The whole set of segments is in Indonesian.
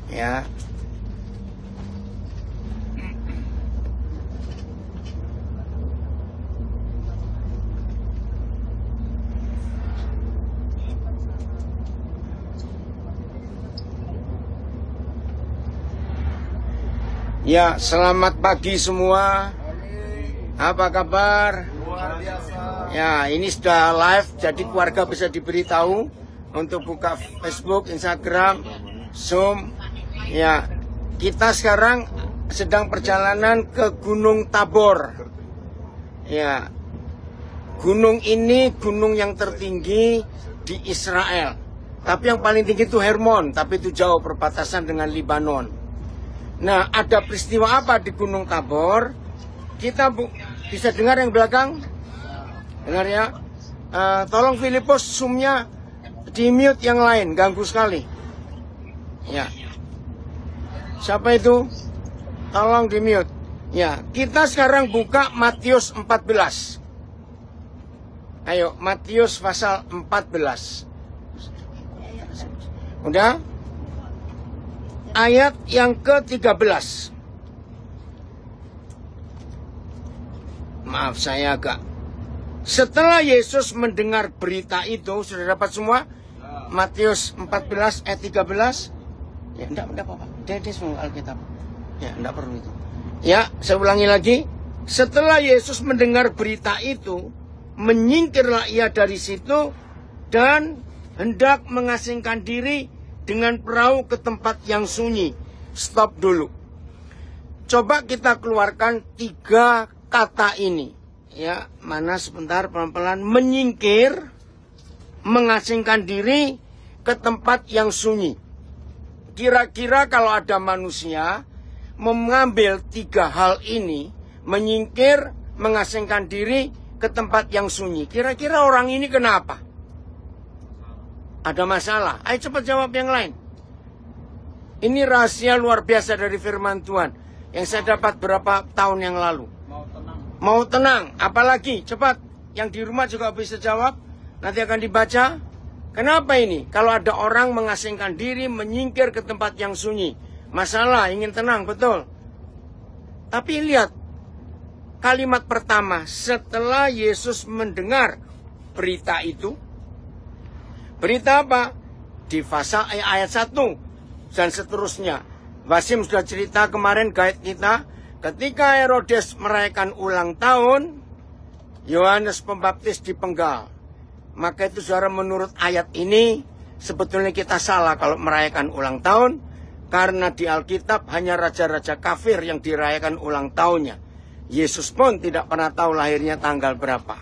Ya. Ya, selamat pagi semua. Apa kabar? Luar biasa. Ya, ini sudah live, jadi keluarga bisa diberitahu untuk buka Facebook, Instagram, Zoom. Ya, kita sekarang sedang perjalanan ke Gunung Tabor. Ya, gunung ini gunung yang tertinggi di Israel. Tapi yang paling tinggi itu Hermon, tapi itu jauh perbatasan dengan Libanon. Nah, ada peristiwa apa di Gunung Tabor? Kita bisa dengar yang belakang? Dengar ya. Tolong Filipus zoom-nya di mute yang lain, ganggu sekali. Ya. Siapa itu? Tolong di mute. Ya, kita sekarang buka Matius 14. Ayo, Matius pasal 14. Udah? Ayat yang ke-13. Maaf, saya agak. Setelah Yesus mendengar berita itu, sudah dapat semua? Matius 14 ayat 13. Ya, enggak apa-apa. Dia semua Alkitab. Ya, enggak perlu itu. Ya, saya ulangi lagi. Setelah Yesus mendengar berita itu, menyingkirlah ia dari situ dan hendak mengasingkan diri dengan perahu ke tempat yang sunyi. Stop dulu. Coba kita keluarkan 3 kata ini. Ya, mana sebentar pelan-pelan. Menyingkir, mengasingkan diri ke tempat yang sunyi. Kira-kira kalau ada manusia mengambil 3 hal ini, menyingkir, mengasingkan diri ke tempat yang sunyi. Kira-kira orang ini kenapa? Ada masalah. Ayo cepat jawab yang lain. Ini rahasia luar biasa dari firman Tuhan yang saya dapat berapa tahun yang lalu. Mau tenang. Apalagi? Cepat. Yang di rumah juga bisa jawab. Nanti akan dibaca. Kenapa ini? Kalau ada orang mengasingkan diri, menyingkir ke tempat yang sunyi. Masalah, ingin tenang, betul. Tapi lihat. Kalimat pertama. Setelah Yesus mendengar berita itu. Berita apa? Di pasal ayat 1 dan seterusnya. Wasim sudah cerita kemarin guide kita. Ketika Herodes merayakan ulang tahun, Yohanes Pembaptis dipenggal. Maka itu saudara, menurut ayat ini, sebetulnya kita salah kalau merayakan ulang tahun. Karena di Alkitab hanya raja-raja kafir yang dirayakan ulang tahunnya. Yesus pun tidak pernah tahu lahirnya tanggal berapa.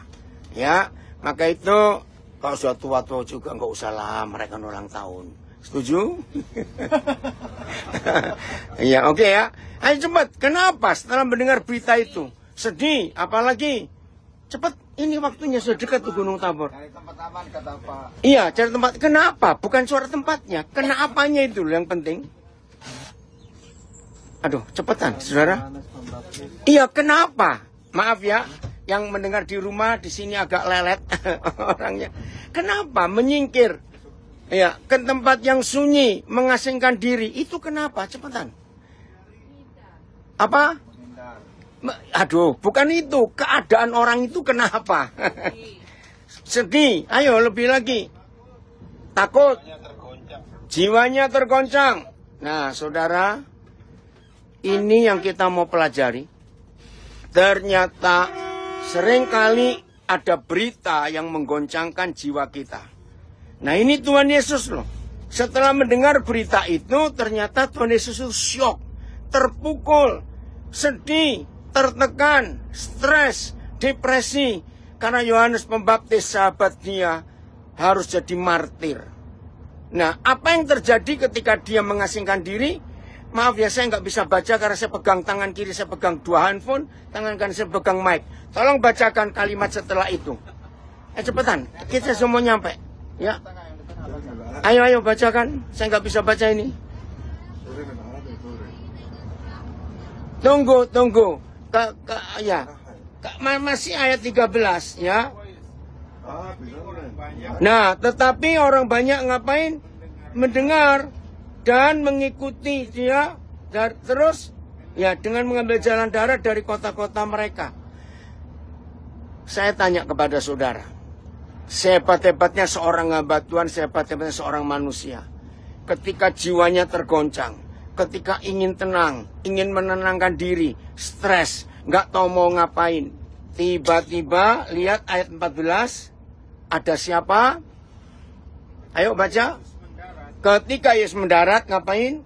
Ya, maka itu kalau sudah tua-tua juga nggak usah lah merayakan ulang tahun. Setuju? Iya, oke ya. Ayo cepat. Kenapa setelah mendengar berita itu? Sedih, apalagi? Cepat, ini waktunya sudah dekat tuh Gunung Tabor. Cari tempat aman, kata Pak. Iya, cari tempat. Kenapa? Bukan suara tempatnya. Kenapanya itu yang penting. Aduh, cepetan, saudara. Iya, kenapa? Maaf ya. Yang mendengar di rumah, di sini agak lelet orangnya. Kenapa menyingkir? Ya, ke tempat yang sunyi, mengasingkan diri. Itu kenapa? Cepetan. Apa? Aduh, bukan itu. Keadaan orang itu kenapa? Sedih. Ayo, lebih lagi. Takut. Jiwanya tergoncang. Nah, saudara, ini yang kita mau pelajari. Ternyata seringkali ada berita yang menggoncangkan jiwa kita. Nah, ini Tuhan Yesus loh. Setelah mendengar berita itu, ternyata Tuhan Yesus itu syok, terpukul, sedih, tertekan, stres, depresi. Karena Yohanes Pembaptis, sahabat dia, harus jadi martir. Nah, apa yang terjadi ketika dia mengasingkan diri? Maaf ya, saya nggak bisa baca karena saya pegang tangan kiri, saya pegang 2 handphone, tangan kanan saya pegang mic. Tolong bacakan kalimat setelah itu. Cepetan, kita semua nyampe. Ya. Ayo bacakan, saya nggak bisa baca ini. Tunggu. Masih ayat 13 ya. Nah, tetapi orang banyak ngapain? Mendengar. dan mengikuti dia terus ya dengan mengambil jalan darat dari kota-kota mereka. Saya tanya kepada saudara, sehebat-hebatnya seorang hamba Tuhan, sehebat-hebatnya seorang manusia, ketika jiwanya tergoncang, ketika ingin tenang, ingin menenangkan diri, stres, nggak tahu mau ngapain, tiba-tiba lihat ayat 14, ada siapa? Ayo baca. Ketika Yesus mendarat, ngapain?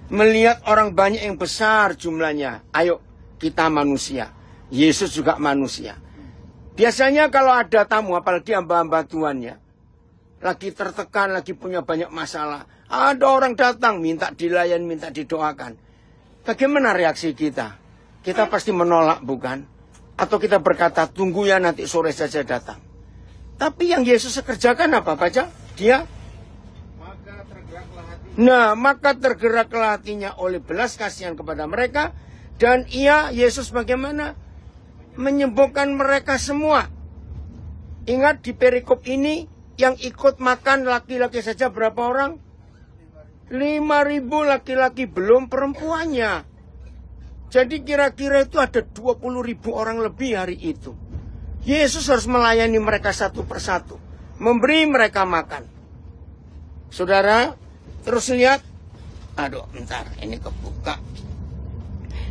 Melihat orang banyak yang besar jumlahnya. Ayo, kita manusia. Yesus juga manusia. Biasanya kalau ada tamu, apalagi hamba-hamba Tuhan ya, lagi tertekan, lagi punya banyak masalah, ada orang datang, minta dilayan, minta didoakan. Bagaimana reaksi kita? Kita pasti menolak, bukan? Atau kita berkata, tunggu ya nanti sore saja datang. Tapi yang Yesus kerjakan apa? Baca, dia maka tergeraklah hatinya oleh belas kasihan kepada mereka. Dan Yesus bagaimana? Menyembuhkan mereka semua. Ingat di perikop ini, yang ikut makan laki-laki saja berapa orang? 5.000 laki-laki, belum perempuannya. Jadi kira-kira itu ada 20.000 orang lebih hari itu. Yesus harus melayani mereka satu persatu. Memberi mereka makan. Saudara, terus lihat. Aduh, bentar, ini kebuka.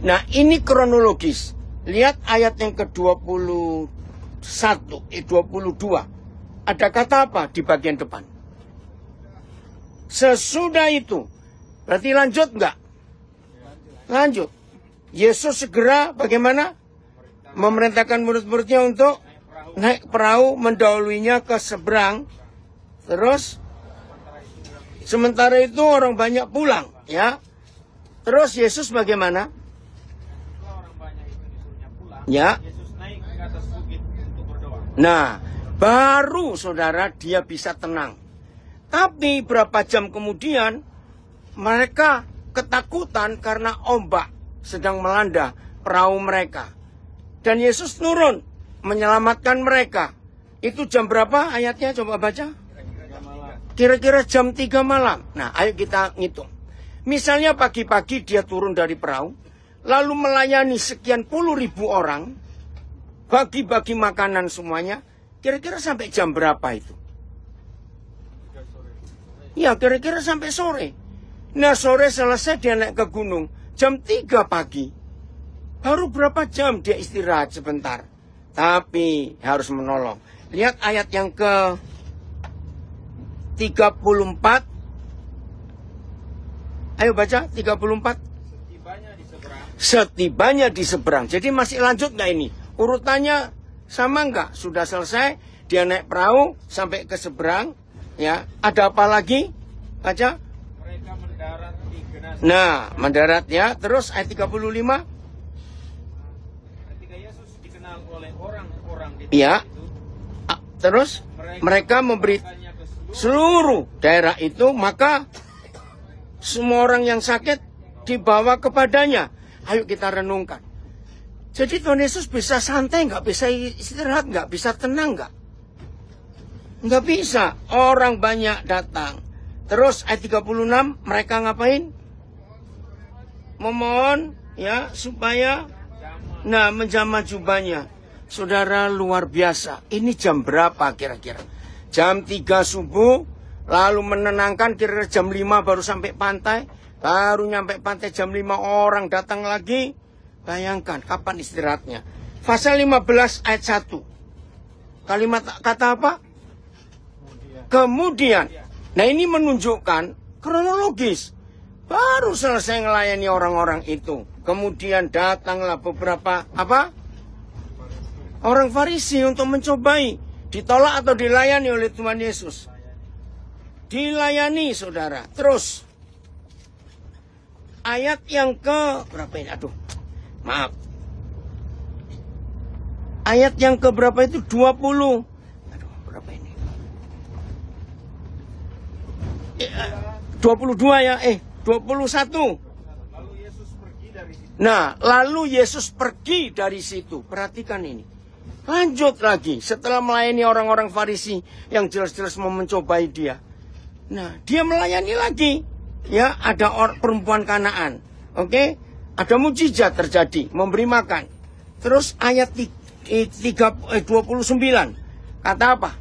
Nah, ini kronologis. Lihat ayat yang ke-21, 22. Ada kata apa di bagian depan? Sesudah itu. Berarti lanjut enggak? Lanjut. Yesus segera bagaimana? Memerintahkan murid-muridnya untuk naik perahu, mendahuluinya ke seberang. Terus sementara itu orang banyak pulang, ya. Terus Yesus bagaimana? Ya. Nah, baru saudara dia bisa tenang. Tapi berapa jam kemudian mereka ketakutan karena ombak sedang melanda perahu mereka. Dan Yesus turun menyelamatkan mereka. Itu jam berapa ayatnya? Coba baca. Kira-kira jam 3 malam. Nah, ayo kita ngitung. Misalnya pagi-pagi dia turun dari perahu, lalu melayani sekian puluh ribu orang, bagi-bagi makanan semuanya, kira-kira sampai jam berapa itu? Ya, kira-kira sampai sore. Nah, sore selesai dia naik ke gunung. Jam 3 pagi. Baru berapa jam dia istirahat sebentar. Tapi harus menolong. Lihat ayat yang ke 34. Ayo baca 34. Setibanya di seberang. Jadi masih lanjut nggak ini? Urutannya sama nggak? Sudah selesai. Dia naik perahu sampai ke seberang. Ya, ada apa lagi? Baca. Mereka mendarat di Genesaret. Nah, mendarat ya. Terus ayat 35. Ketika Yesus dikenal oleh orang-orang di Ya. itu, Terus mereka memberi seluruh daerah itu, maka semua orang yang sakit dibawa kepadanya. Ayo kita renungkan. Jadi Tuhan Yesus bisa santai nggak? Bisa istirahat nggak? Bisa tenang nggak? Nggak bisa. Orang banyak datang. Terus ayat 36 mereka ngapain? Memohon ya supaya menjamah jubahnya. Saudara, luar biasa. Ini jam berapa kira-kira? Jam 3 subuh. Lalu menenangkan, kira-kira jam 5 baru sampai pantai. Baru nyampe pantai jam 5 orang datang lagi. Bayangkan kapan istirahatnya. Pasal 15 ayat 1. Kalimat kata apa? Kemudian. Nah, ini menunjukkan kronologis. Baru selesai melayani orang-orang itu. Kemudian datanglah beberapa orang Farisi untuk mencobai. Ditolak atau dilayani oleh Tuhan Yesus? Dilayani, saudara. Terus ayat yang ke berapa ini? Maaf. Ayat yang ke berapa itu? 20. Berapa ini? 22 ya. 21. Nah, lalu Yesus pergi dari situ. Perhatikan ini. Lanjut lagi. Setelah melayani orang-orang Farisi yang jelas-jelas mau mencobai dia. Nah, dia melayani lagi. Ya, ada perempuan Kanaan. Oke? Ada mujizat terjadi, memberi makan. Terus ayat 29. Kata apa?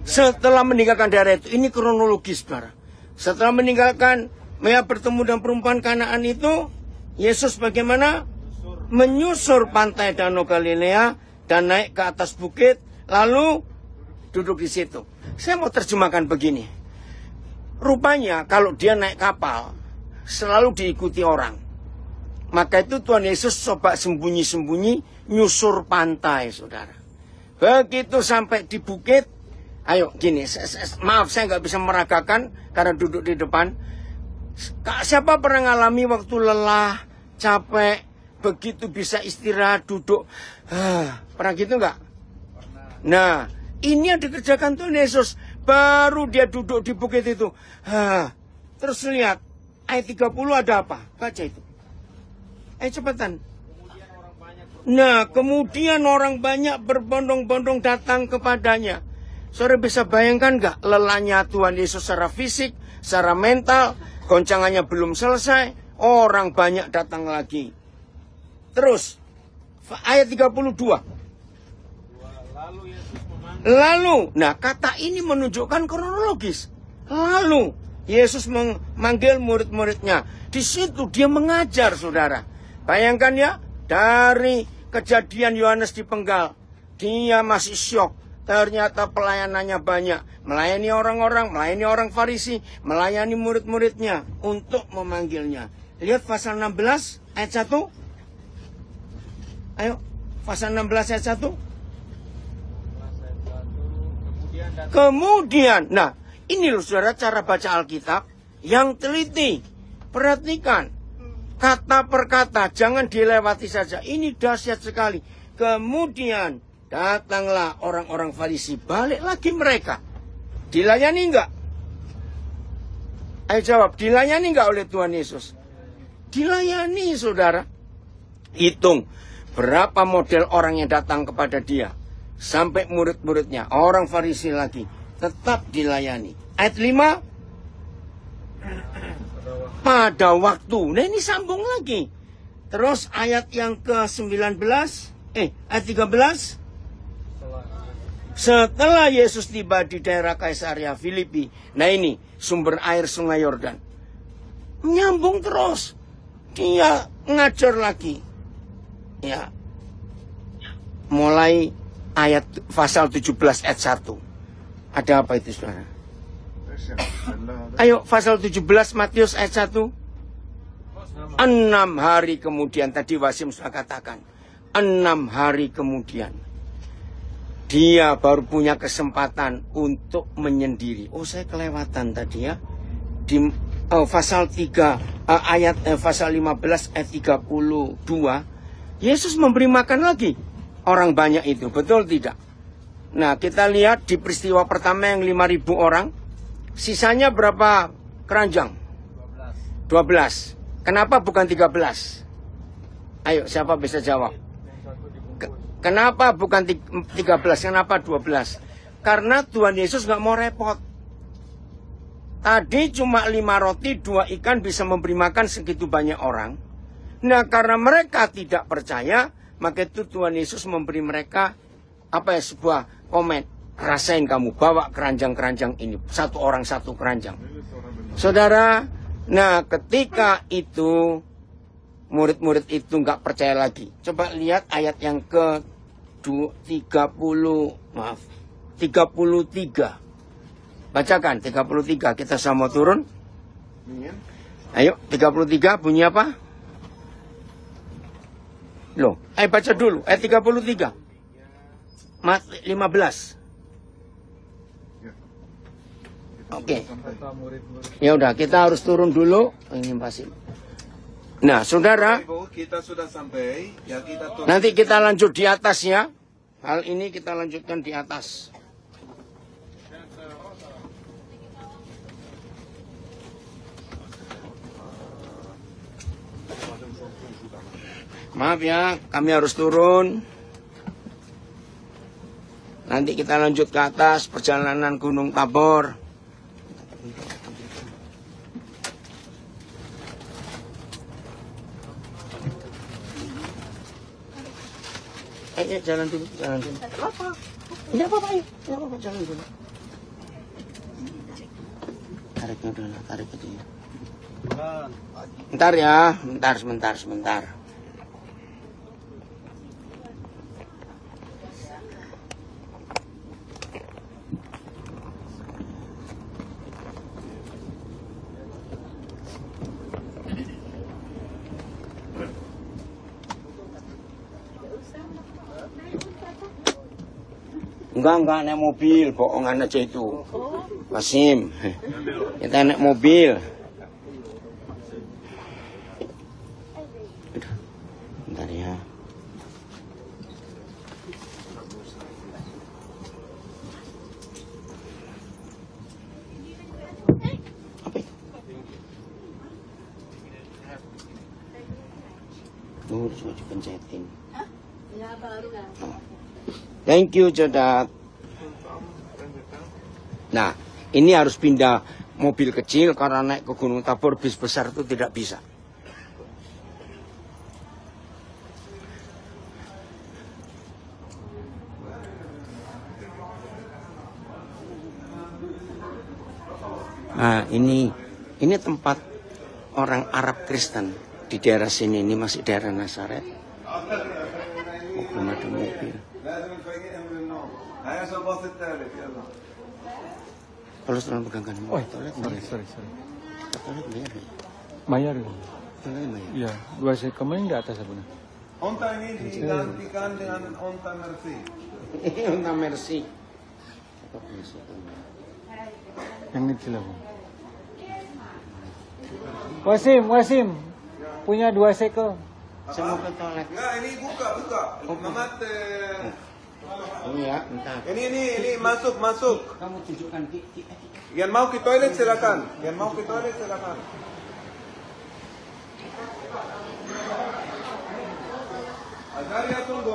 Setelah meninggalkan daerah itu. Ini kronologis, saudara. Setelah meninggalkan, bertemu dengan perempuan Kanaan itu, Yesus bagaimana? Menyusur pantai Danau Galilea dan naik ke atas bukit, lalu duduk di situ. Saya mau terjemahkan begini. Rupanya kalau dia naik kapal, selalu diikuti orang. Maka itu Tuhan Yesus coba sembunyi-sembunyi nyusur pantai, saudara. Begitu sampai di bukit, ayo gini, maaf saya nggak bisa meragakan karena duduk di depan. Siapa pernah ngalami waktu lelah, capek, begitu bisa istirahat, duduk, pernah gitu nggak? Nah, ini yang dikerjakan Tuhan Yesus. Baru dia duduk di bukit itu. Terus lihat, ayat 30 ada apa? Baca itu. Cepetan. Nah, kemudian orang banyak berbondong-bondong datang kepadanya. Saudara bisa bayangkan nggak lelahnya Tuhan Yesus secara fisik, secara mental, goncangannya belum selesai, orang banyak datang lagi. Terus, ayat 32. Lalu, nah kata ini menunjukkan kronologis. Lalu, Yesus memanggil murid-muridnya. Di situ dia mengajar, saudara. Bayangkan ya, dari kejadian Yohanes dipenggal, dia masih syok. Ternyata pelayanannya banyak. Melayani orang-orang, melayani orang Farisi, melayani murid-muridnya untuk memanggilnya. Lihat pasal 16 ayat 1. Ayo, pasal 16 ayat 1. Kemudian, nah ini loh saudara cara baca Alkitab yang teliti. Perhatikan kata per kata, jangan dilewati saja. Ini dahsyat sekali. Kemudian datanglah orang-orang Farisi, balik lagi mereka. Dilayani enggak? Ayo jawab, dilayani enggak oleh Tuhan Yesus? Dilayani, saudara. Hitung berapa model orang yang datang kepada dia. Sampai murid-muridnya, orang Farisi lagi, tetap dilayani. Ayat 5, pada waktu. Nah ini sambung lagi. Terus ayat yang ke-19, ayat 13. Setelah Yesus tiba di daerah Kaisaria Filipi. Nah ini, sumber air sungai Yordan. Nyambung terus. Dia ngajar lagi. Ya. Mulai ayat pasal 17 ayat 1. Ada apa itu, saudara? Ayo, pasal 17 Matius ayat 1. 6 hari kemudian, tadi Wasim sudah katakan. 6 hari kemudian. Dia baru punya kesempatan untuk menyendiri. Oh, saya kelewatan tadi ya. Di pasal 3 pasal 15 ayat 32, Yesus memberi makan lagi orang banyak itu, betul tidak? Nah, kita lihat di peristiwa pertama yang 5.000 orang, sisanya berapa keranjang? 12. Kenapa bukan 13? Ayo, siapa bisa jawab? Kenapa bukan 13? Kenapa 12? Karena Tuhan Yesus nggak mau repot. Tadi cuma 5 roti, 2 ikan bisa memberi makan segitu banyak orang. Nah, karena mereka tidak percaya, maka itu Tuhan Yesus memberi mereka sebuah komen. Rasain kamu, bawa keranjang-keranjang ini. 1 orang 1 keranjang. Saudara, nah ketika itu murid-murid itu nggak percaya lagi. Coba lihat ayat yang ke 33. Bacakan 33, kita sama turun. Ayo, 33 bunyi apa? Loh, ayo baca dulu, ayat 33. 15. Oke. Ya udah, kita harus turun dulu. Ini pasti. Nah, saudara, kita sudah sampai. Ya, kita turun. Nanti kita lanjut di atas ya. Hal ini kita lanjutkan di atas. Maaf ya, kami harus turun. Nanti kita lanjut ke atas perjalanan Gunung Tabor. Ayo jalan dulu, jalan dulu. Apa? Enggak apa-apa, ayo. Enggak apa-apa, jalan dulu. Tariknya dulu, tarik aja ya. Bentar ya, sebentar. Enggak naik mobil, bohongan aja itu. Wasim, kita naik mobil. Udah, bentar ya. Apa itu? Cuma dipencetin. Ya, baru kan. Thank you, Jodat. Nah, ini harus pindah mobil kecil karena naik ke Gunung Tabor bis besar itu tidak bisa. Nah, ini tempat orang Arab Kristen di daerah sini. Ini masih daerah Nazaret. Belum ada mobil. Kalau setelah pegangkan Oh, toilet sorry. toilet bayar ya? Bayar ya? Toilet bayar. Iya, 2 set kemarin di atas apa? Onta ini digantikan dengan onta Mercy. Onta Mercy. Yang kecil apa? Wasim, punya 2 sekel. Saya mau ke toilet. Enggak, ini buka. Mamat, Oh ya, bentar. ini masuk. Kamu tunjukkan Yang mau ke toilet silakan. Azaria tunggu.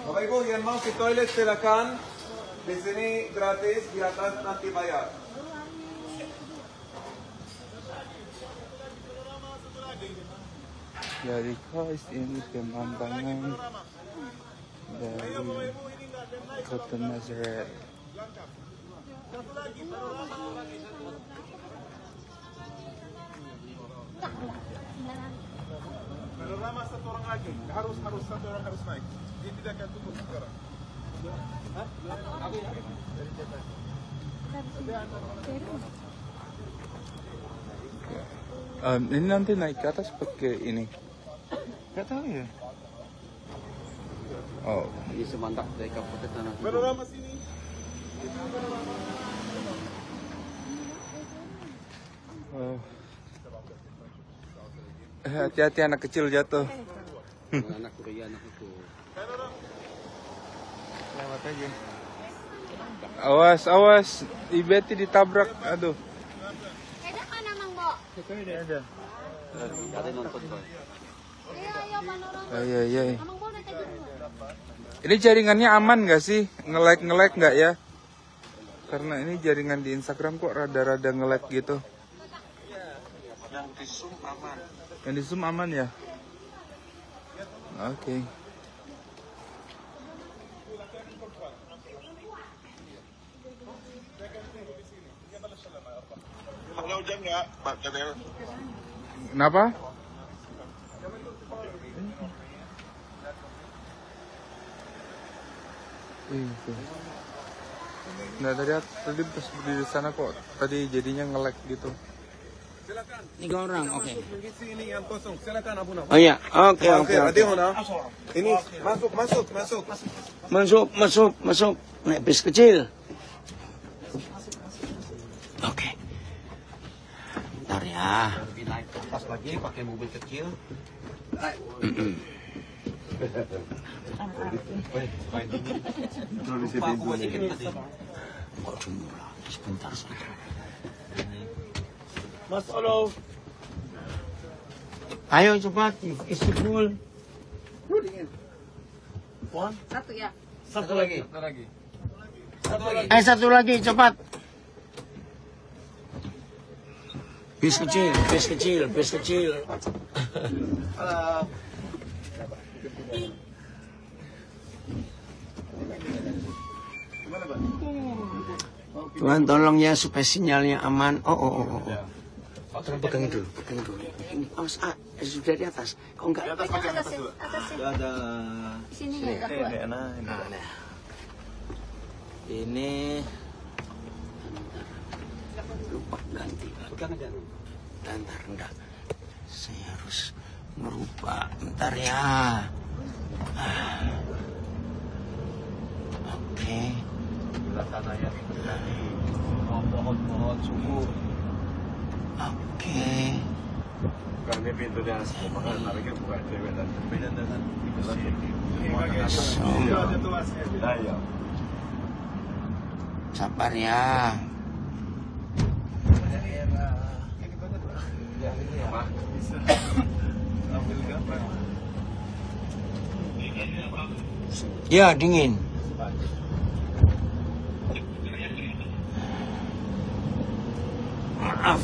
Bapak Ibu yang mau ke toilet silakan. Di sini gratis, di atas nanti bayar. Jadi guys, ini pemandangan dari Kota Nazaret. Panorama satu orang lagi, harus satu orang harus naik. Dia tidak akan tunggu sekarang. Ini nanti naik ke atas pakai ini. Gak tahu ya. Oh, Ini semantak dari Kabupaten Tanah Toba. Panorama sini. oh. Hati-hati anak kecil jatuh. Anak itu. Lewat aja. Awas, Ibeti ditabrak. Aduh. Ada kan namang, Bo? Ada. Ada nonton kok. Iya, panorama. Iya. Namang Bo naik aja. Ini jaringannya aman nggak sih? Nge-lag nggak ya? Karena ini jaringan di Instagram kok rada-rada nge-lag gitu. Yang di Zoom aman. Yang di Zoom aman ya? Oke. Kalau jam nggak, Pak Kadel? Kenapa? Nah tadi pas berdiri di sana kok tadi jadinya nge-lag gitu. Silakan. 3 orang, oke. Mengisi ini yang kosong. Silakan Abu Nawas. Oh iya, oke. Ada Hona. Ini masuk. Naik bis kecil. Oke. Bentar ya. Naik ke atas lagi pakai mobil kecil. Lupa aku masih tadi. Kok cuma sebentar saja. Mas Olo. Ayo cepat, isi full. Satu ya. Satu lagi. Satu lagi cepat. Bis kecil. Tuhan tolong ya supaya sinyalnya aman. Oh. Tolong pegang dulu. Oh, sudah di atas. Kok enggak? Atas ya. Ada. Di sini ya, Kak. Nah. Ini lupa ganti. Bentar. Saya harus merubah. Bentar ya. Oke. Pohon sumur. Oke. Kami pintunya makan tariknya buka cewek dan beda dengan Sabar ya. Ya, dingin. Maaf.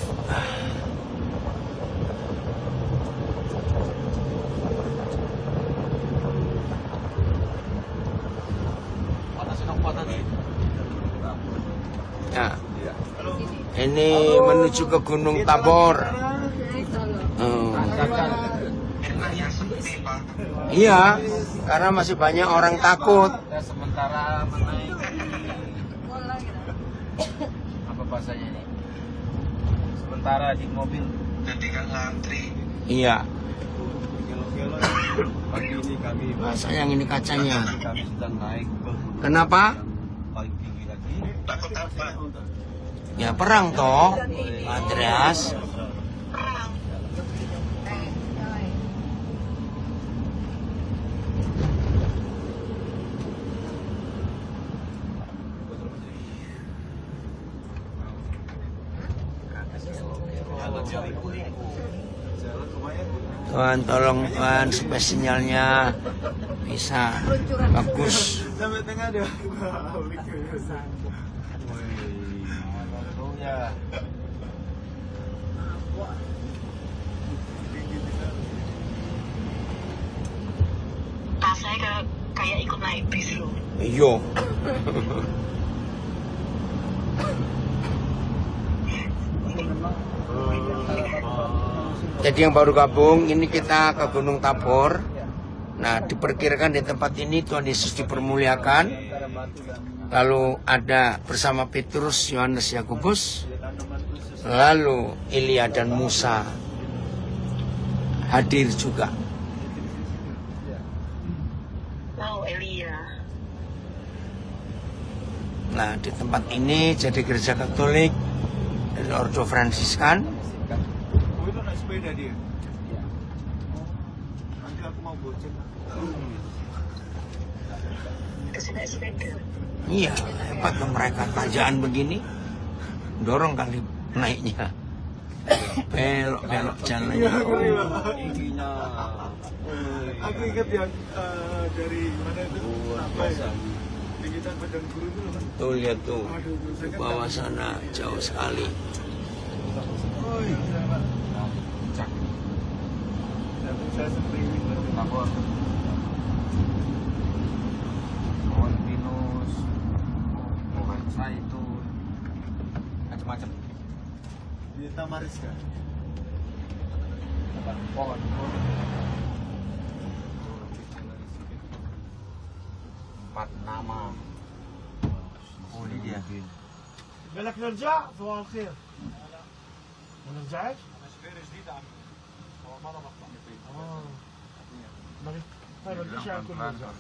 Ya. Ini menuju ke Gunung Tabor. Iya, karena masih banyak orang takut. Sementara menaiki apa bahasanya ini? Sementara di mobil ketika ngantri. Iya. pagi ini kami Sayang ini kacanya. sedang naik ke Kenapa? paling tinggi lagi. Takut apa? Ya perang toh, Andreas. Tuhan tolong Tuhan supaya sinyalnya bisa bagus. Sampai tengah dia. Saya kayak ikut naik bis loh. Iya. Jadi yang baru gabung, ini kita ke Gunung Tabor. Nah, diperkirakan di tempat ini Tuhan Yesus dipermuliakan. Lalu ada bersama Petrus, Yohanes, Yakobus. Lalu Elia dan Musa hadir juga. Wow, Elia. Nah, di tempat ini jadi gereja Katolik dari Ordo Fransiskan. Oh, itu naik sepeda dia. Nanti aku mau bocor. Kesini sepeda. Iya, hebat loh mereka kerajaan begini. Dorong kali naiknya. Belok-belok jalannya. Tingginya. Aku ingat yang dari mana itu sampai tinggitan Padang Guru itu loh. Tuh lihat tuh, bawah sana jauh sekali. Saya sering Tabor, pohon pinus, pohon zaitun, macam-macam. di Tamariska. Pohon. Empat nama. Oh ini dia. بالك نرجع صباح الخير ما نرجعش؟ ما بديش اكل نرجع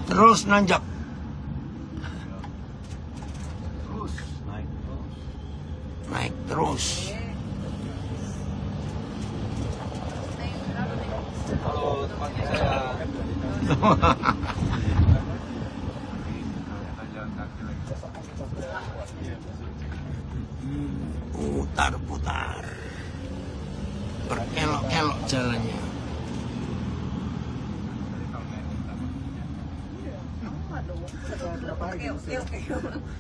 Terus nanjak. Terus naik terus. Naik terus. Halo tempatnya saya. Putar-putar. Berkelok-kelok jalannya. apa gitu.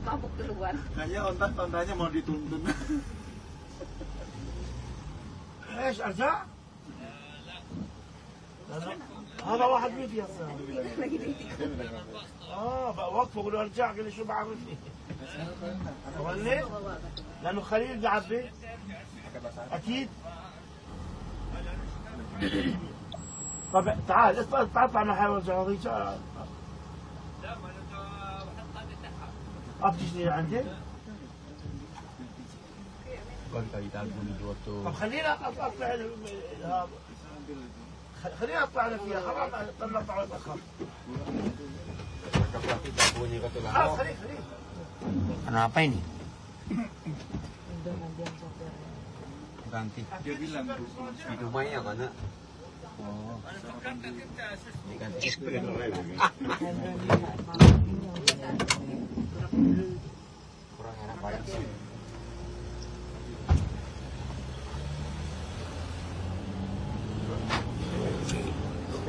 Mabuk duluan. Kayaknya ontanya mau dituntun. ايش ارجع؟ هذا واحد مين يا بقى وقفه بقول له ارجع قال لي شو بعرفني ولي لانه خليل قاعد بيه اكيد طب تعال اطلع مع حيوان جراضي أبتشني عندك طب خلينا اطلع خلينا اطلع انا فيها خلاص نطلع الاخر خليه Kenapa ini? Ganti. Dia bilang Di rumahnya mana? Kurang enak banget sih.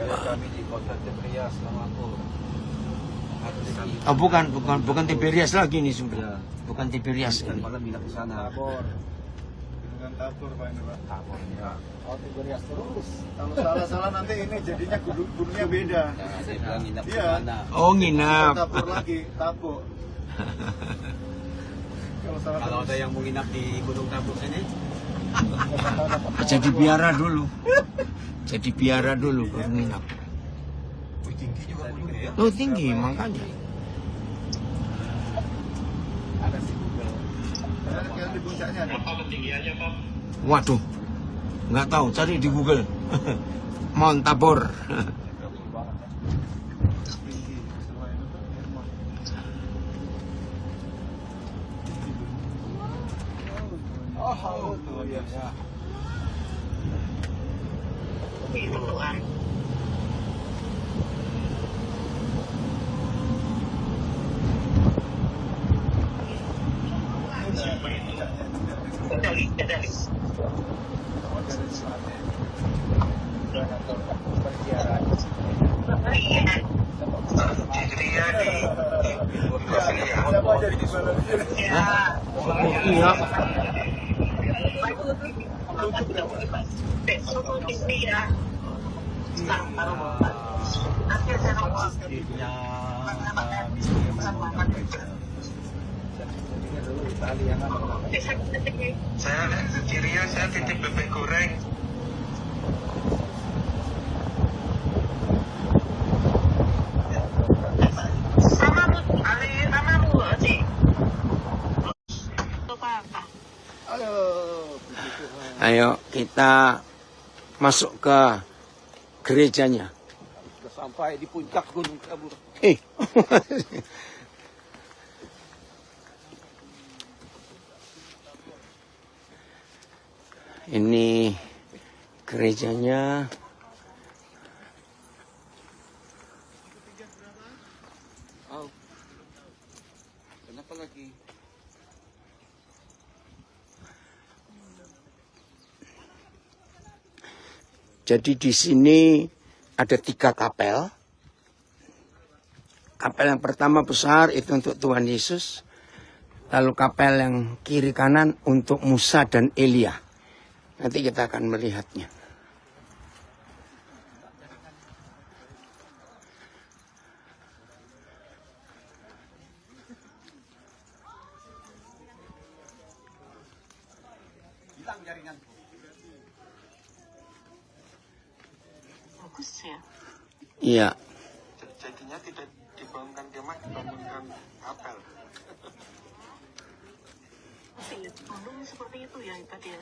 Kami di kota Tiberias sama aku. Oh, bukan Tiberias lagi nih sudah. Bukan Tiberias Dan ini. malam pindah ke sana. dengan tabur Pak ini Pak. Tabor ya. Oh, Tiberias terus. Kalau salah-salah nanti ini jadinya gunungnya beda. Nah, dia bilang nginap di Iya. mana. Oh, nginap. Tabur lagi, tabur. Kalau salah Kalau ada yang mau nginap di Gunung Tabur sini, Jadi biara dulu. Jadi biara dulu baru nginap. tinggi juga gunungnya ya. Oh, tinggi makanya. ada si Google. Yang di puncaknya ada. Waduh, nggak tahu, cari di Google. Mount Tabor. Tinggi. Selain itu Hermon. Oh, luar biasa. Itu keluar. Dari Siapa jadi gimana? Iya. besok mungkin dia. Nanti saya ngomong. Saya kirinya saya titip bebek goreng. Ayo kita masuk ke gerejanya. Sudah sampai di puncak Gunung Tabur. Ini gerejanya. Oh. Kenapa lagi? Jadi di sini ada 3 kapel. Kapel yang pertama besar itu untuk Tuhan Yesus. Lalu kapel yang kiri kanan untuk Musa dan Elia. Nanti kita akan melihatnya. Hilang jaringanku. Bagus ya. Iya. Jadinya tidak dibangunkan kemah, dibangunkan kapel. Dulu seperti itu ya Ipat ya.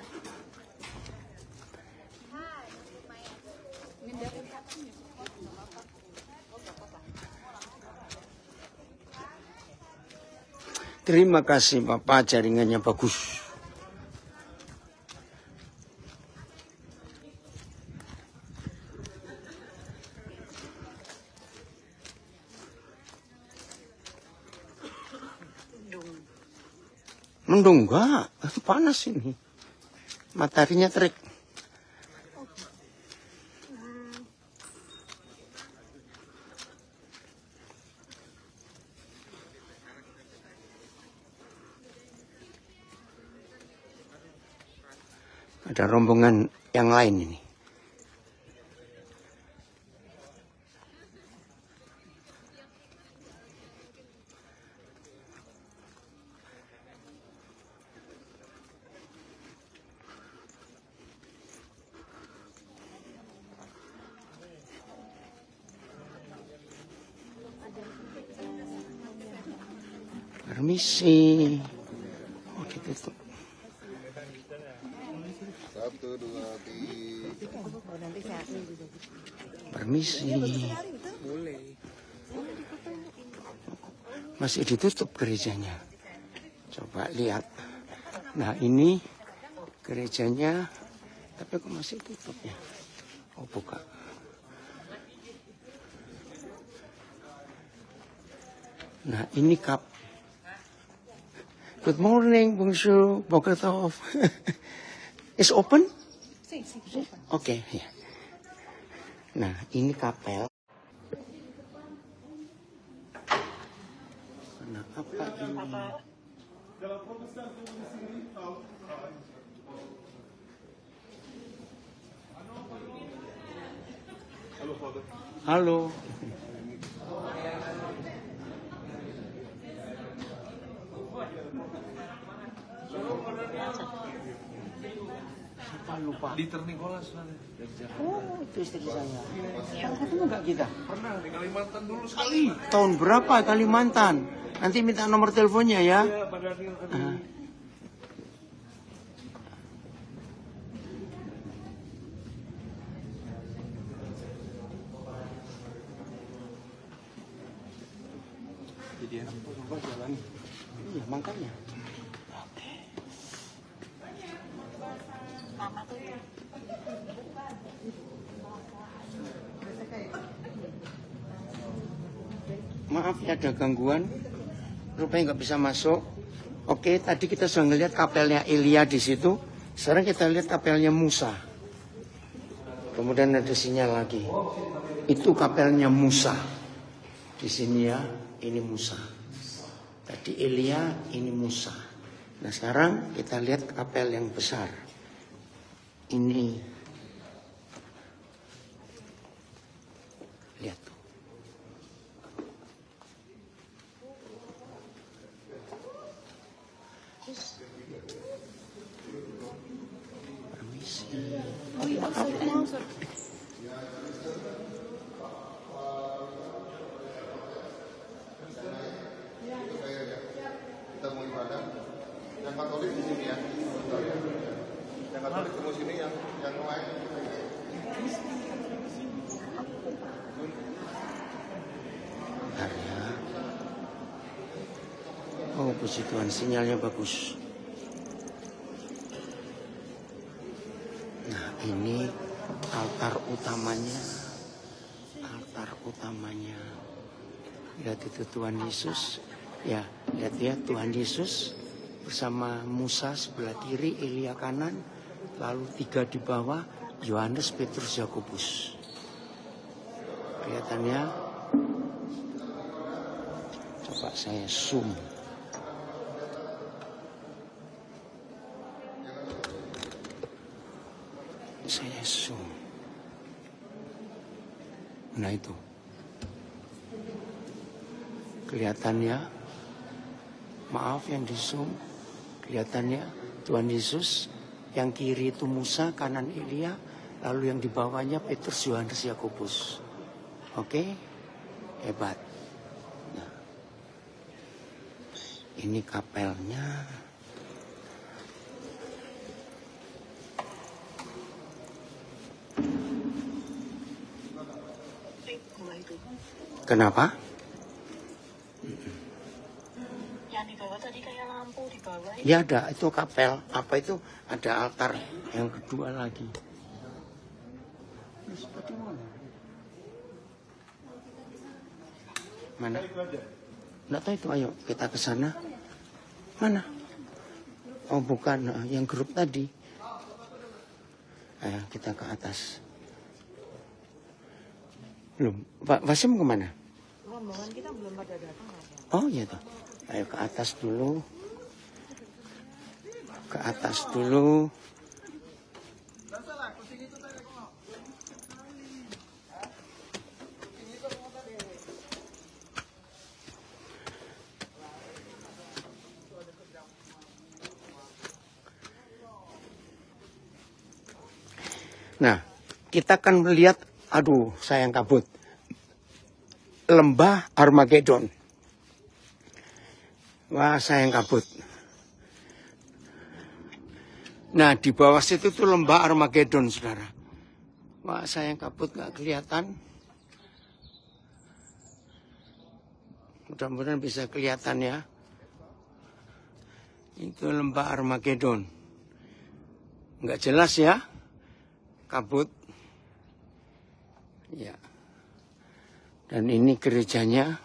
Terima kasih Bapak, jaringannya bagus. Mendung enggak, panas ini. Mataharinya terik. Ada rombongan yang lain ini. Permisi. Oh, ditutup. 1, 2, 3. Permisi. Masih ditutup gerejanya. Coba lihat. Nah, ini gerejanya. Tapi kok masih tutup ya? Oh, buka. Nah, ini kap. Good morning, bonjour, boker tov. Is open? Oke, ya. Nah, ini kapel. Nah, apa ini? Halo. Lupa. Dieter Nicholas. Oh, itu istri saya. Pernah ketemu nggak kita? Pernah di Kalimantan dulu sekali. Tahun berapa Kalimantan? Nanti minta nomor teleponnya ya. Iya, pada Daniel. Jadi enak tuh jalan. Iya, makanya. Mama tuh Maaf ya ada gangguan. Rupanya nggak bisa masuk. Oke, tadi kita sudah ngeliat kapelnya Elia di situ. Sekarang kita lihat kapelnya Musa. Kemudian ada sinyal lagi. Itu kapelnya Musa. Di sini ya, ini Musa. Tadi Elia, ini Musa. Nah sekarang kita lihat kapel yang besar. Ini lihat tuh. Permisi. Oh iya, Kita mau ibadah. Yang Katolik di sini ya. Yang Katolik tunggu sini, yang lain. Arya. Oh puji Tuhan, sinyalnya bagus. Nah ini altar utamanya. Altar utamanya. Lihat itu Tuhan Yesus. Ya, lihat ya Tuhan Yesus bersama Musa sebelah kiri, Elia kanan, lalu 3 di bawah, Yohanes, Petrus, Yakobus. Kelihatannya, coba saya zoom. Saya zoom. Nah itu. Kelihatannya, maaf yang di zoom, kelihatannya Tuhan Yesus, yang kiri itu Musa, kanan Elia, lalu yang di bawahnya Petrus, Yohanes, Yakobus. Oke, hebat. Nah, ini kapelnya. Kenapa? yang di bawah tadi kayak lampu di bawah. Ya ada, itu kapel. Apa itu? Ada altar yang kedua lagi. Ini seperti mana? Mana? Nggak tahu itu, ayo kita ke sana. Mana? Oh bukan, yang grup tadi. Ayo kita ke atas. Belum, Pak Wasim kemana? Rombongan kita belum pada datang. Oh iya toh. Ayo ke atas dulu. Ke atas dulu. Nah, kita akan melihat, aduh sayang kabut, lembah Armageddon. Wah sayang kabut. Nah di bawah situ tuh lembah Armageddon saudara. Wah sayang kabut nggak kelihatan. Mudah-mudahan bisa kelihatan ya. Itu lembah Armageddon. Nggak jelas ya. Kabut. Ya. Dan ini gerejanya.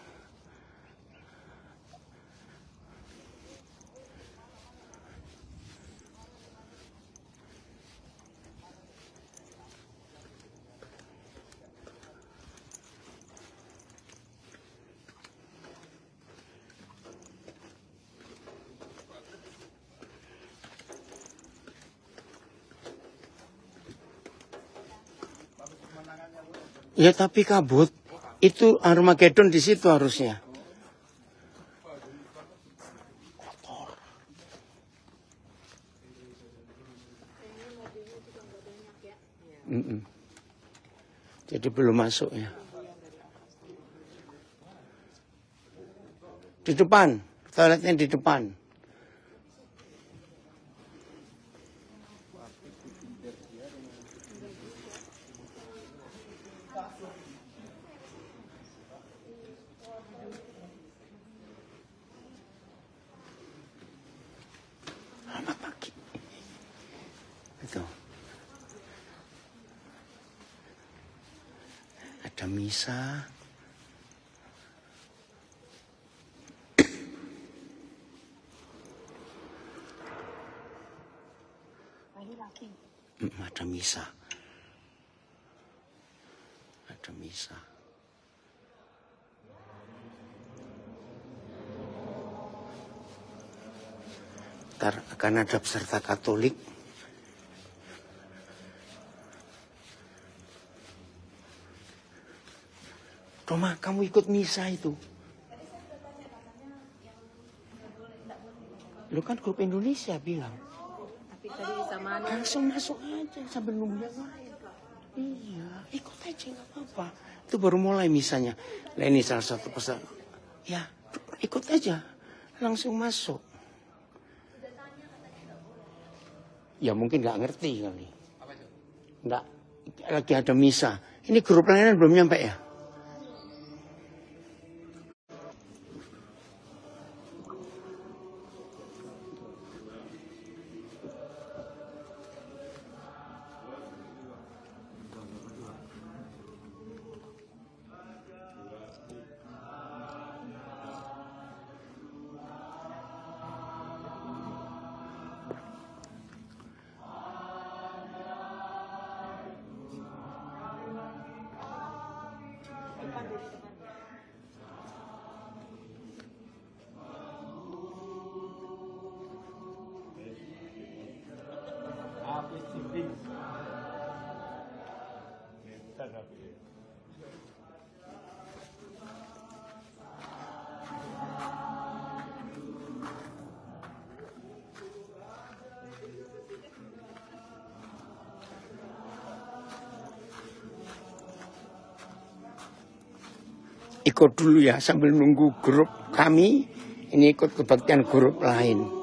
Ya tapi kabut. Itu Armageddon di situ harusnya. Kotor. Jadi belum masuk ya. Di depan. Toiletnya di depan. Selamat pagi. Itu. Ada misa. Lagi. Ada misa. Ada misa. Ntar akan ada peserta Katolik. Roma, kamu ikut misa itu. Lu kan grup Indonesia bilang. Tapi tadi sama Langsung masuk aja sambil nunggu yang lain. Iya, ikut aja nggak apa-apa. Itu baru mulai misanya. Nah ini salah satu pesan. Ya, ikut aja. Langsung masuk. Ya mungkin nggak ngerti kali. Nggak, lagi ada misa. Ini grup lainnya belum nyampe ya? Ikut dulu ya sambil nunggu grup kami. Ini ikut kebaktian grup lain.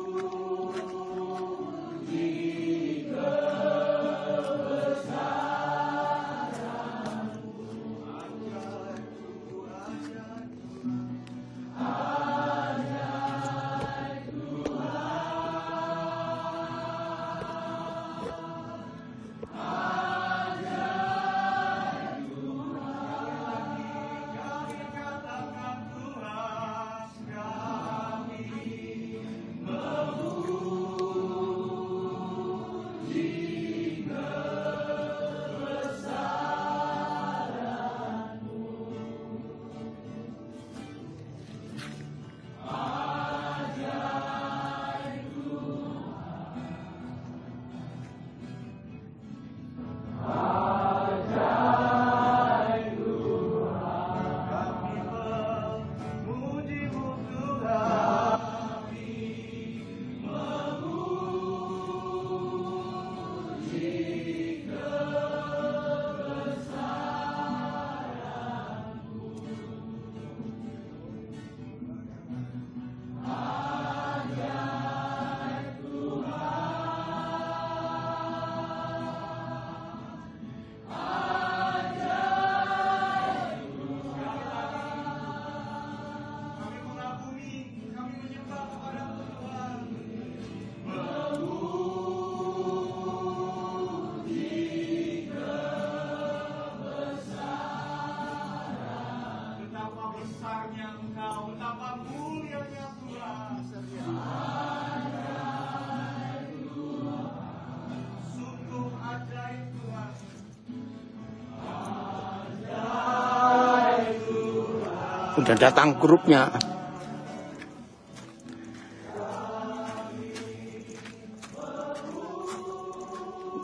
Udah datang grupnya.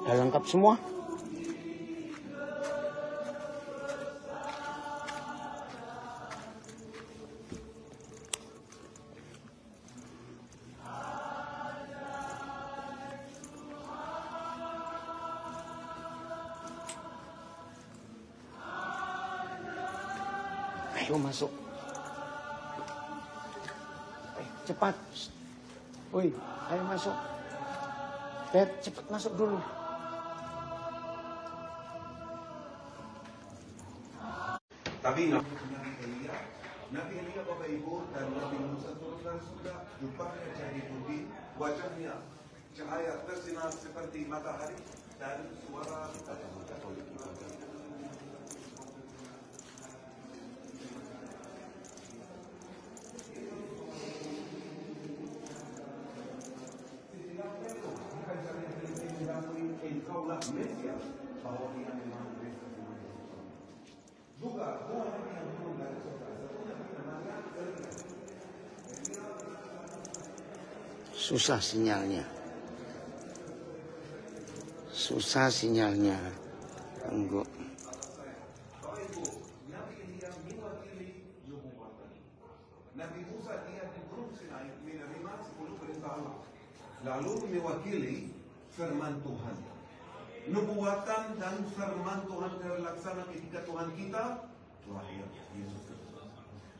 Udah lengkap semua. Ayo masuk. Cepat. Woi, ayo masuk. Dad, cepat masuk dulu. Tapi Nabi Elia Bapak Ibu dan Nabi Musa turun dari surga, jubahnya jadi putih, wajahnya cahaya tersinar seperti matahari dan suara engkaulah Mesias, bahwa dia memang Mesias juga Tuhan yang turun dari surga. Susah sinyalnya. Susah sinyalnya. Enggak. Nabi Musa dia di Gunung Sinai menerima 10 perintah Allah, lalu mewakili firman Tuhan. Nubuatan dan firman Tuhan terlaksana ketika Tuhan kita lahir, Yesus Kristus.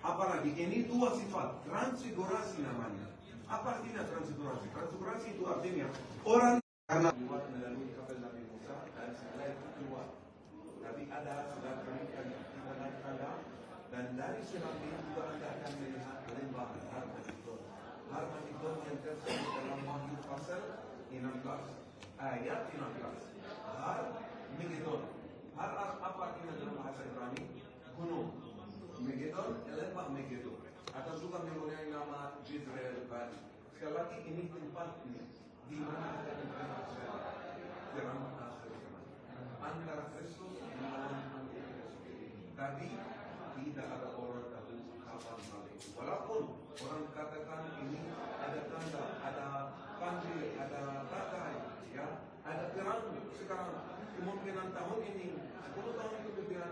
Apalagi ini dua sifat, transfigurasi namanya. Apa artinya transfigurasi? Transfigurasi itu artinya orang karena melalui kapal Nabi Musa dan setelah itu keluar. Nabi ada sudah berikan tanda dan dari selang ini juga Anda akan melihat lembah Harmagedon. Harmagedon yang tersebut dalam Wahyu pasal 16 ayat 16. Harmagedon. Har apa artinya dalam bahasa Ibrani? Gunung. Megidon, lembah Megidon. Atau juga mempunyai nama Jezreel Valley. Sekali lagi ini tempat ini di mana ada interaksi dalam akhir zaman antara Kristus dan antikristus. Tapi tidak ada orang tahu kapan hal itu. Walaupun orang katakan ini ada tanda, ada panggil, ada tatai, ya, ada terang sekarang. Kemungkinan tahun ini 10 tahun kemudian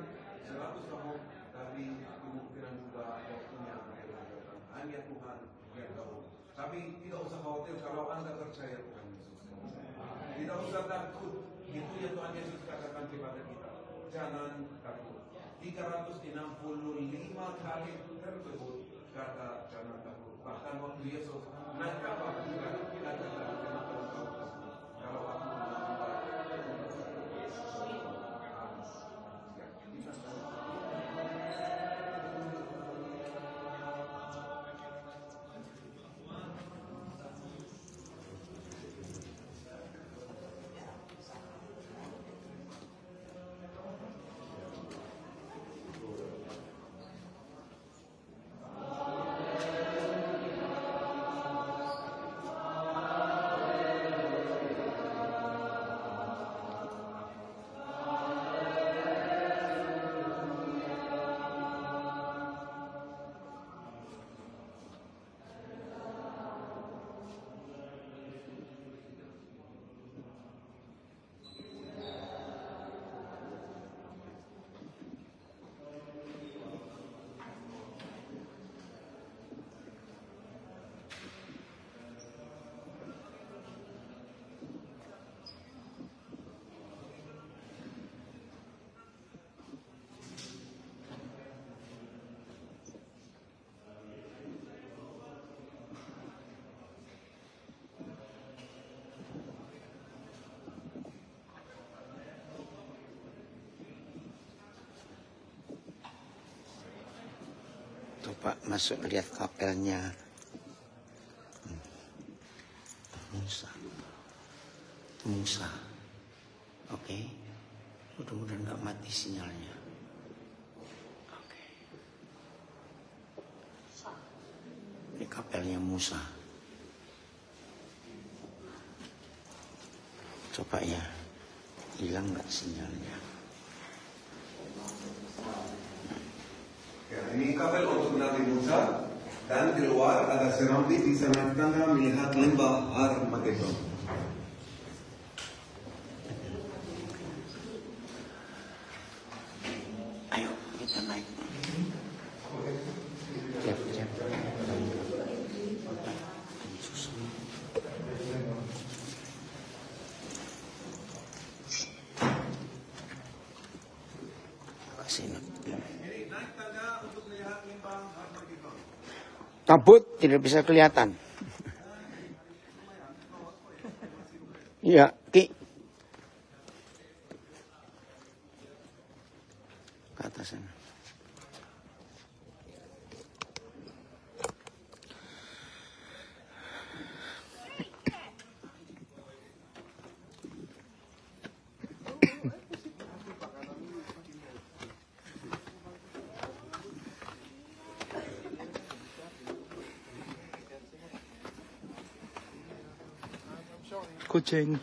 100 tahun, tapi kemungkinan juga waktunya hanya Tuhan yang tahu. Tapi tidak usah khawatir kalau Anda percaya Tuhan Yesus. Tidak usah takut. Itu yang Tuhan Yesus katakan kepada kita. Jangan takut. 365 kali tersebut kata jangan takut. Bahkan waktu Yesus naik kapal juga kata jangan takut. Kalau aku Pak masuk lihat kapelnya. Musa. Oke. Mudah-mudahan nggak mati sinyalnya. Oke. Ini kapelnya Musa. Coba ya, hilang nggak sinyalnya? Ini kabel untuk Nabi Musa dan di luar ada serambi bisa tanda melihat lembah Armageddon. Ayo kita naik. Siap, siap. Kasih. Kabut tidak bisa kelihatan. Iya, Ki. Ke atas sana. Kucing.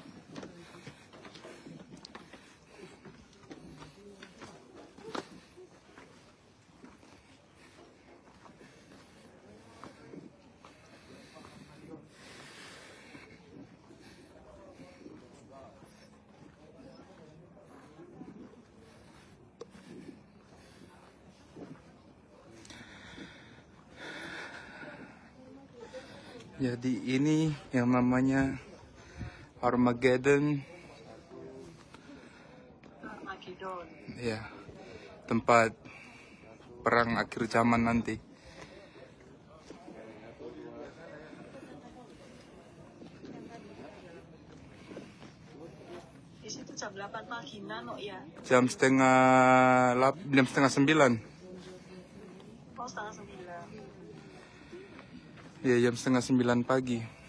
Jadi ini yang namanya Armageddon. Ya, tempat perang akhir zaman nanti. Di situ jam 8 pagi nano ya. Jam setengah 9. Oh, setengah 9. Ya, jam setengah 9 pagi.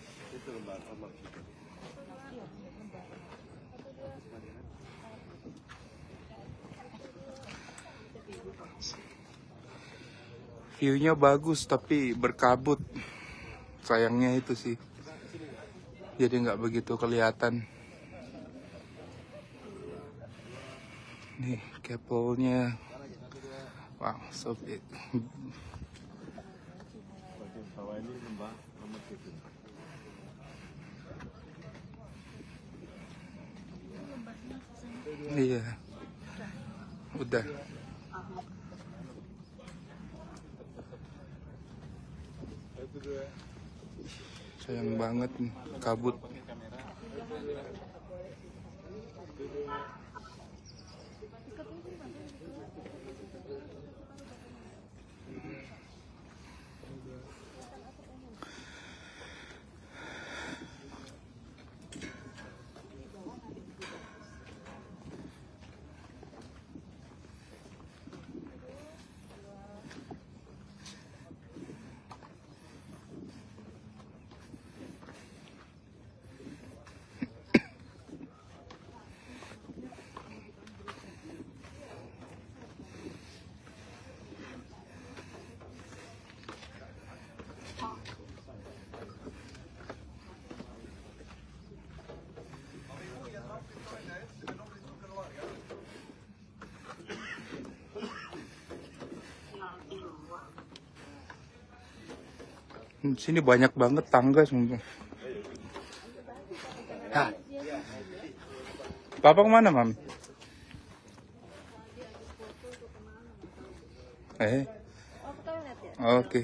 View-nya bagus tapi berkabut. Sayangnya itu sih. Jadi nggak begitu kelihatan. Nih, keppelnya. Wow, so big. Iya. Udah. Sayang banget nih, kabut. Sini banyak banget tangga semua. Hah. Papa kemana, Mam? Oke.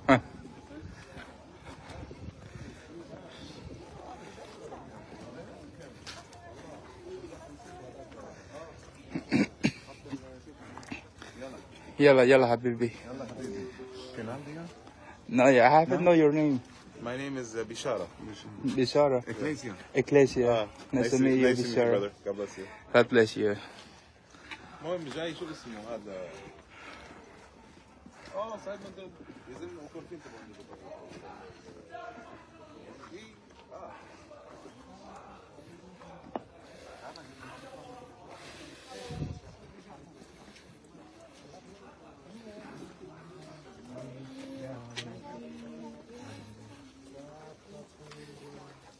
Hah. Yalla, Habibi. No, yeah, I haven't know your name. My name is Bishara. Bishara. Ecclesia. Nice to meet you, Bishara. brother. God bless you. God bless you. المهم جاي شو اسمه هذا؟ سعيد مندوب يزن وكورتين تبعون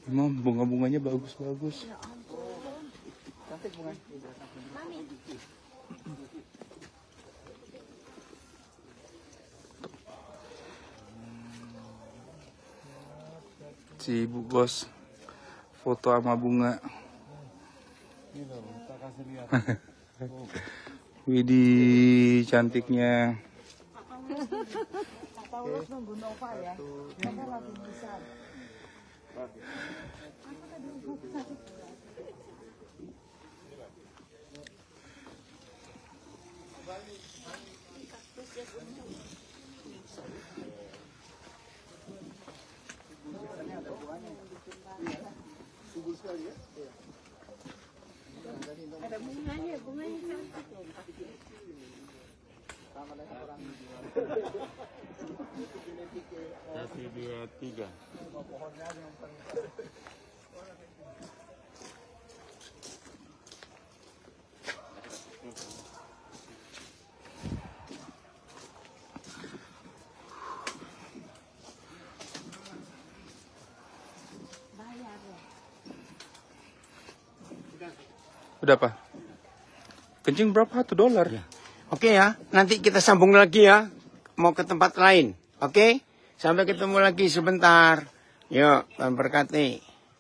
Emang bunga-bunganya bagus-bagus. Si ibu bos foto sama bunga. Widih, cantiknya. Ada bunganya, bunganya Satu, dua, tiga. Udah apa? Kencing berapa? $1. Oke ya, nanti kita sambung lagi ya. Mau ke tempat lain. Oke? Sampai ketemu lagi sebentar. Yuk, Tuhan berkati.